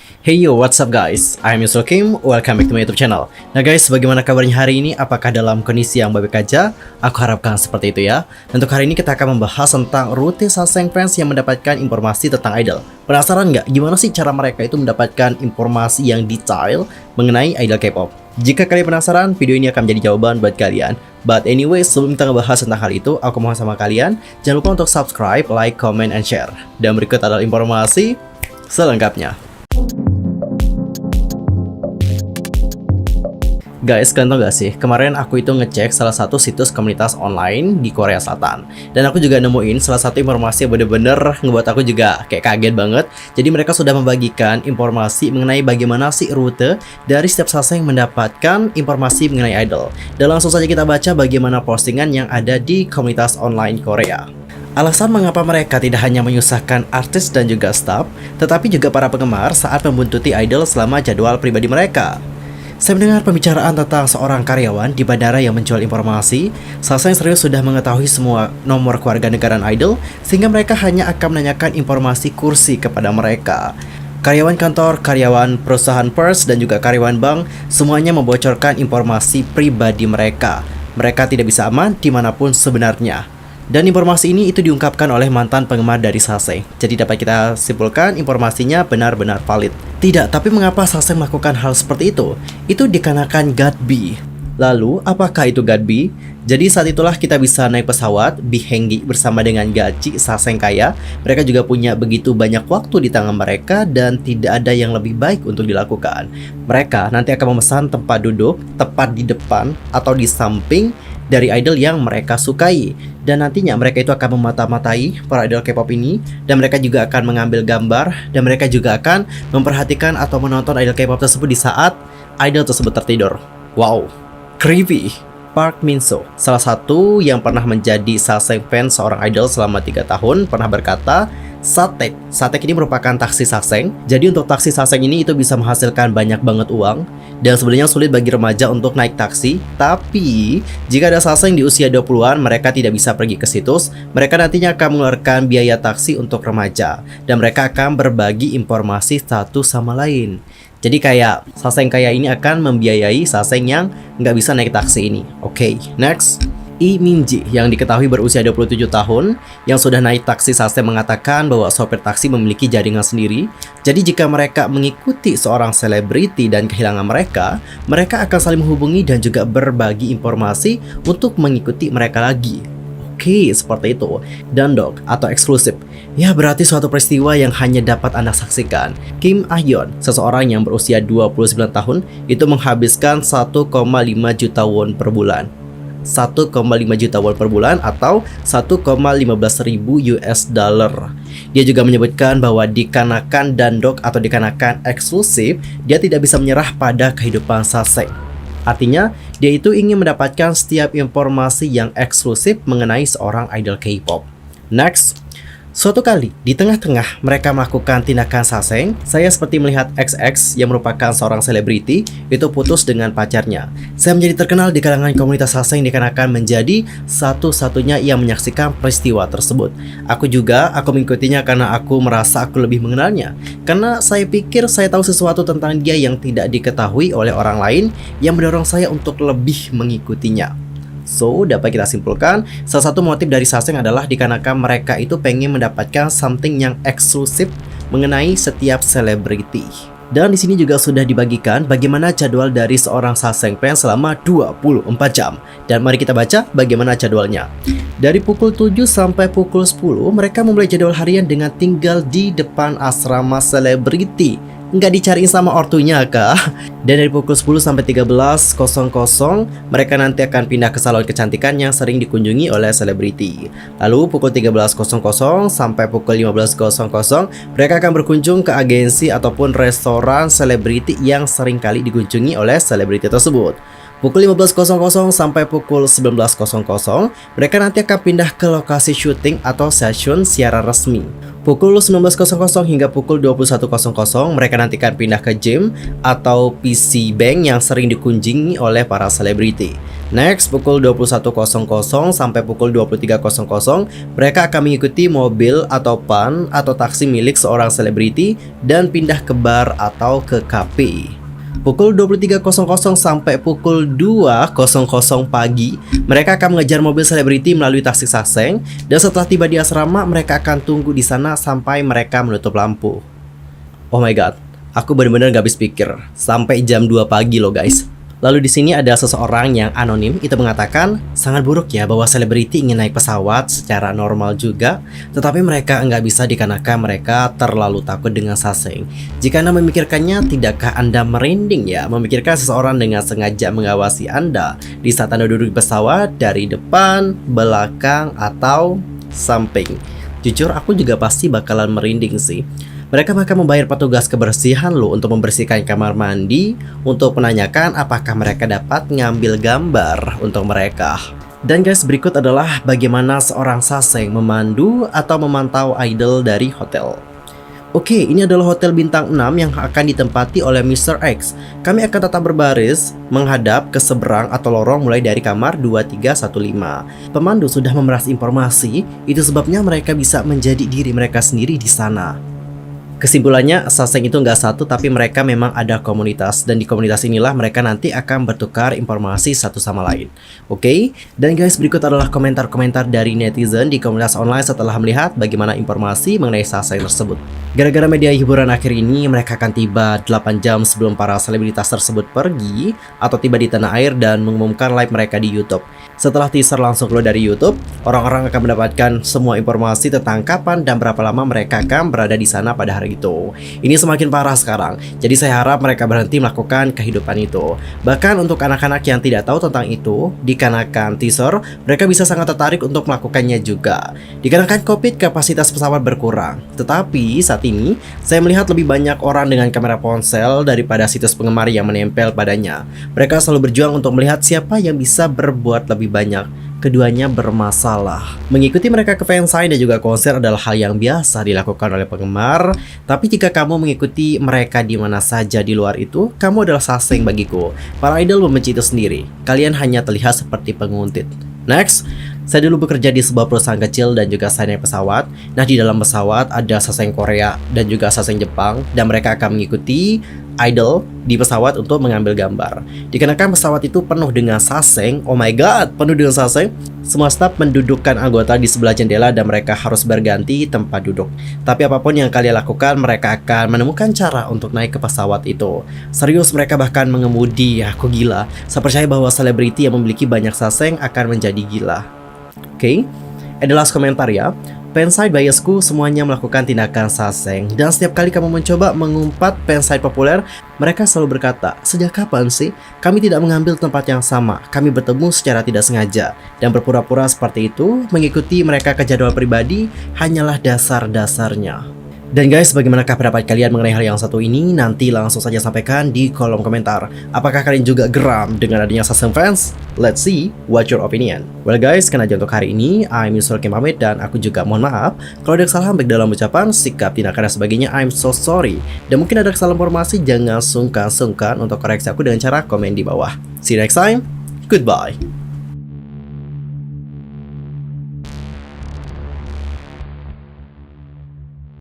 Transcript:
Hey yo, what's up guys? I'm Yusuf Kim, welcome back to my YouTube channel. Nah guys, bagaimana kabarnya hari ini? Apakah dalam kondisi yang baik-baik aja? Aku harapkan seperti itu ya. Untuk hari ini kita akan membahas tentang rute Sasaeng fans yang mendapatkan informasi tentang idol. Penasaran nggak? Gimana sih cara mereka itu mendapatkan informasi yang detail mengenai idol K-pop? Jika kalian penasaran, video ini akan menjadi jawaban buat kalian. But anyway, sebelum kita ngebahas tentang hal itu, aku mohon sama kalian, jangan lupa untuk subscribe, like, comment, and share. Dan berikut adalah informasi selengkapnya. Guys, kalian tau gak sih, kemarin aku itu ngecek salah satu situs komunitas online di Korea Selatan. Dan aku juga nemuin salah satu informasi yang bener-bener ngebuat aku juga kayak kaget banget. Jadi mereka sudah membagikan informasi mengenai bagaimana sih rute dari setiap Sasaeng mendapatkan informasi mengenai idol. Dan langsung saja kita baca bagaimana postingan yang ada di komunitas online Korea. Alasan mengapa mereka tidak hanya menyusahkan artis dan juga staff, tetapi juga para penggemar saat membuntuti idol selama jadwal pribadi mereka. Saya mendengar pembicaraan tentang seorang karyawan di bandara yang menjual informasi. Sasaeng serius sudah mengetahui semua nomor keluarga negaraan idol, sehingga mereka hanya akan menanyakan informasi kursi kepada mereka. Karyawan kantor, karyawan perusahaan pers, dan juga karyawan bank, semuanya membocorkan informasi pribadi mereka. Mereka tidak bisa aman dimanapun sebenarnya. Dan informasi ini itu diungkapkan oleh mantan penggemar dari Sasaeng. Jadi dapat kita simpulkan informasinya benar-benar valid. Tidak, tapi mengapa Sasaeng melakukan hal seperti itu? Itu dikarenakan Gatbi. Lalu, apakah itu Gatbi? Jadi saat itulah kita bisa naik pesawat, Bihenggi bersama dengan gaji Sasaeng kaya. Mereka juga punya begitu banyak waktu di tangan mereka dan tidak ada yang lebih baik untuk dilakukan. Mereka nanti akan memesan tempat duduk tepat di depan atau di samping dari idol yang mereka sukai. Dan nantinya mereka itu akan memata-matai para idol K-pop ini, dan mereka juga akan mengambil gambar, dan mereka juga akan memperhatikan atau menonton idol K-pop tersebut di saat idol tersebut tertidur. Wow, creepy. Park Min-soo, salah satu yang pernah menjadi Sasaeng fans seorang idol selama 3 tahun, pernah berkata, Satek ini merupakan taksi Sasaeng. Jadi untuk taksi Sasaeng ini itu bisa menghasilkan banyak banget uang. Dan sebenarnya sulit bagi remaja untuk naik taksi. Tapi jika ada Sasaeng di usia 20-an, mereka tidak bisa pergi ke situs. Mereka nantinya akan mengeluarkan biaya taksi untuk remaja. Dan mereka akan berbagi informasi satu sama lain. Jadi kayak Sasaeng kaya ini akan membiayai Sasaeng yang nggak bisa naik taksi ini. Oke, next. Lee Min-ji yang diketahui berusia 27 tahun yang sudah naik taksi Sasaeng mengatakan bahwa sopir taksi memiliki jaringan sendiri. Jadi jika mereka mengikuti seorang selebriti dan kehilangan mereka, mereka akan saling menghubungi dan juga berbagi informasi untuk mengikuti mereka lagi. Oke, seperti itu. Dandok atau eksklusif. Ya, berarti suatu peristiwa yang hanya dapat Anda saksikan. Kim Ah-yeon, seseorang yang berusia 29 tahun, itu menghabiskan 1,5 juta won per bulan. 1,5 juta won per bulan atau 1,15 ribu US dollar. Dia juga menyebutkan bahwa dikarenakan dandok atau dikarenakan eksklusif, dia tidak bisa menyerah pada kehidupan Sasaeng. Artinya, dia itu ingin mendapatkan setiap informasi yang eksklusif mengenai seorang idol K-pop. Next. Suatu kali, di tengah-tengah mereka melakukan tindakan Sasaeng, saya seperti melihat XX yang merupakan seorang selebriti itu putus dengan pacarnya. Saya menjadi terkenal di kalangan komunitas Sasaeng dikarenakan menjadi satu-satunya yang menyaksikan peristiwa tersebut. Aku mengikutinya karena aku merasa aku lebih mengenalnya. Karena saya pikir saya tahu sesuatu tentang dia yang tidak diketahui oleh orang lain yang mendorong saya untuk lebih mengikutinya. So, dapat kita simpulkan, salah satu motif dari Sasaeng adalah dikarenakan mereka itu pengen mendapatkan something yang eksklusif mengenai setiap selebriti. Dan di sini juga sudah dibagikan bagaimana jadwal dari seorang Sasaeng fans selama 24 jam. Dan mari kita baca bagaimana jadwalnya. Dari pukul 7 sampai pukul 10, mereka memulai jadwal harian dengan tinggal di depan asrama selebriti. Nggak dicariin sama ortunya kah? Dan dari pukul 10 sampai 13.00 mereka nanti akan pindah ke salon kecantikan yang sering dikunjungi oleh selebriti. Lalu pukul 13.00 sampai pukul 15.00 mereka akan berkunjung ke agensi ataupun restoran selebriti yang sering kali dikunjungi oleh selebriti tersebut. Pukul 15.00 sampai pukul 19.00 mereka nanti akan pindah ke lokasi syuting atau session siaran resmi. Pukul 19.00 hingga pukul 21.00 mereka nanti akan pindah ke gym atau PC Bank yang sering dikunjungi oleh para selebriti. Next, pukul 21.00 sampai pukul 23.00, mereka akan mengikuti mobil atau van atau taksi milik seorang selebriti dan pindah ke bar atau ke kafe. Pukul 23.00 sampai pukul 2.00 pagi, mereka akan mengejar mobil selebriti melalui taksi Saseng, dan setelah tiba di asrama, mereka akan tunggu di sana sampai mereka menutup lampu. Oh my god, aku benar-benar gak habis pikir. Sampai jam 2 pagi loh guys. Lalu di sini ada seseorang yang anonim itu mengatakan sangat buruk ya bahwa selebriti ingin naik pesawat secara normal juga, tetapi mereka nggak bisa dikarenakan mereka terlalu takut dengan Saseng. Jika Anda memikirkannya, tidakkah Anda merinding ya memikirkan seseorang dengan sengaja mengawasi Anda di saat Anda duduk di pesawat dari depan, belakang, atau samping? Jujur aku juga pasti bakalan merinding sih. Mereka bahkan membayar petugas kebersihan loh untuk membersihkan kamar mandi untuk menanyakan apakah mereka dapat ngambil gambar untuk mereka. Dan guys, berikut adalah bagaimana seorang Saseng memandu atau memantau idol dari hotel. Oke, ini adalah hotel bintang 6 yang akan ditempati oleh Mr. X. Kami akan tetap berbaris menghadap ke seberang atau lorong mulai dari kamar 2315. Pemandu sudah memeras informasi, itu sebabnya mereka bisa menjadi diri mereka sendiri di sana. Kesimpulannya, Saseng itu nggak satu, tapi mereka memang ada komunitas. Dan di komunitas inilah mereka nanti akan bertukar informasi satu sama lain. Oke? Dan guys, berikut adalah komentar-komentar dari netizen di komunitas online setelah melihat bagaimana informasi mengenai Saseng tersebut. Gara-gara media hiburan akhir ini, mereka akan tiba 8 jam sebelum para selebritas tersebut pergi atau tiba di tanah air dan mengumumkan live mereka di YouTube. Setelah teaser langsung keluar dari YouTube, orang-orang akan mendapatkan semua informasi tentang kapan dan berapa lama mereka akan berada di sana pada hari itu. Ini semakin parah sekarang, jadi saya harap mereka berhenti melakukan kehidupan itu. Bahkan untuk anak-anak yang tidak tahu tentang itu, dikarenakan teaser, mereka bisa sangat tertarik untuk melakukannya juga. Dikarenakan COVID, kapasitas pesawat berkurang. Tetapi saat ini, saya melihat lebih banyak orang dengan kamera ponsel daripada situs penggemar yang menempel padanya. Mereka selalu berjuang untuk melihat siapa yang bisa berbuat lebih banyak. Keduanya bermasalah. Mengikuti mereka ke fansign dan juga konser adalah hal yang biasa dilakukan oleh penggemar. Tapi jika kamu mengikuti mereka di mana saja di luar itu, kamu adalah Saseng bagiku. Para idol membenci itu sendiri. Kalian hanya terlihat seperti penguntit. Next, saya dulu bekerja di sebuah perusahaan kecil dan juga saya naik pesawat. Nah, di dalam pesawat ada Saseng Korea dan juga Saseng Jepang, dan mereka akan mengikuti idol di pesawat untuk mengambil gambar. Dikarenakan pesawat itu penuh dengan Saseng, oh my god, penuh dengan Saseng. Semua staf mendudukkan anggota di sebelah jendela dan mereka harus berganti tempat duduk. Tapi apapun yang kalian lakukan, mereka akan menemukan cara untuk naik ke pesawat itu. Serius, mereka bahkan mengemudi. Aku gila. Saya percaya bahwa selebriti yang memiliki banyak Saseng akan menjadi gila. Oke, adalah komentar ya. Fansite biasku semuanya melakukan tindakan Saseng. Dan setiap kali kamu mencoba mengumpat fansite populer, mereka selalu berkata, sejak kapan sih kami tidak mengambil tempat yang sama? Kami bertemu secara tidak sengaja. Dan berpura-pura seperti itu, mengikuti mereka ke jadwal pribadi, hanyalah dasar-dasarnya. Dan guys, bagaimanakah pendapat kalian mengenai hal yang satu ini? Nanti langsung saja sampaikan di kolom komentar. Apakah kalian juga geram dengan adanya Saseng fans? Let's see, what's your opinion? Well guys, sekian aja untuk hari ini. I'm Yusuf Kim pamit dan aku juga mohon maaf kalau ada kesalahan baik dalam ucapan, sikap, tindakan, dan sebagainya. I'm so sorry. Dan mungkin ada kesalahan informasi, jangan sungkan-sungkan untuk koreksi aku dengan cara komen di bawah. See you next time. Goodbye.